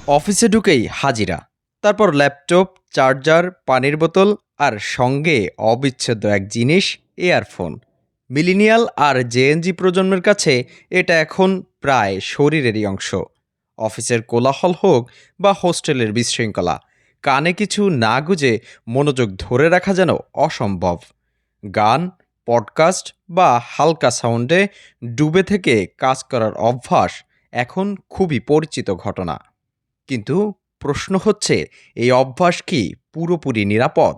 অফিসে ঢুকেই হাজিরা, তারপর ল্যাপটপ, চার্জার, পানির বোতল আর সঙ্গে অবিচ্ছেদ্য এক জিনিস, এয়ারফোন। মিলিনিয়াল আর জেএনজি প্রজন্মের কাছে এটা এখন প্রায় শরীরেরই অংশ। অফিসের কোলাহল হোক বা হোস্টেলের বিশৃঙ্খলা, কানে কিছু না গুজে মনোযোগ ধরে রাখা যেন অসম্ভব। গান, পডকাস্ট বা হালকা সাউন্ডে ডুবে থেকে কাজ করার অভ্যাস এখন খুবই পরিচিত ঘটনা। কিন্তু প্রশ্ন হচ্ছে, এই অভ্যাস কি পুরোপুরি নিরাপদ?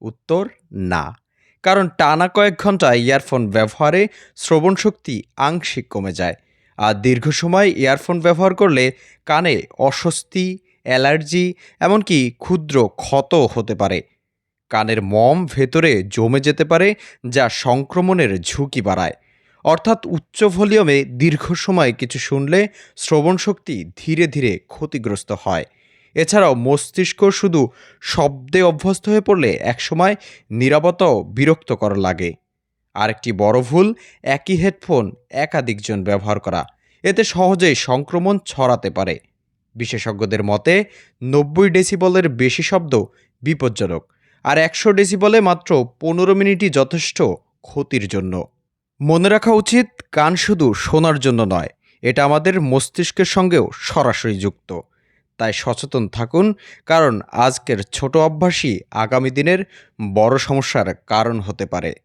উত্তর না। কারণ টানা কয়েক ঘন্টা ইয়ারফোন ব্যবহারে শ্রবণশক্তি আংশিক কমে যায়। আর দীর্ঘ সময় ইয়ারফোন ব্যবহার করলে কানে অস্বস্তি, অ্যালার্জি, এমনকি ক্ষুদ্র ক্ষত হতে পারে। কানের মম ভেতরে জমে যেতে পারে, যা সংক্রমণের ঝুঁকি বাড়ায়। অর্থাৎ উচ্চ ভলিউমে দীর্ঘ সময় কিছু শুনলে শ্রবণশক্তি ধীরে ধীরে ক্ষতিগ্রস্ত হয়। এছাড়াও মস্তিষ্ক শুধু শব্দে অভ্যস্ত হয়ে পড়লে একসময় নীরবতাও বিরক্তকর লাগে। আরেকটি বড় ভুল, একই হেডফোন একাধিকজন ব্যবহার করা। এতে সহজেই সংক্রমণ ছড়াতে পারে। বিশেষজ্ঞদের মতে 90 ডেসিবলের বেশি শব্দ বিপজ্জনক, আর 100 ডেসিবলে মাত্র 15 মিনিটই যথেষ্ট ক্ষতির জন্য। মনে রাখা উচিত, কান শুধু শোনার জন্য নয়, এটা আমাদের মস্তিষ্কের সঙ্গেও সরাসরি যুক্ত। তাই সচেতন থাকুন, কারণ আজকের ছোট অভ্যাসই আগামী দিনের বড় সমস্যার কারণ হতে পারে।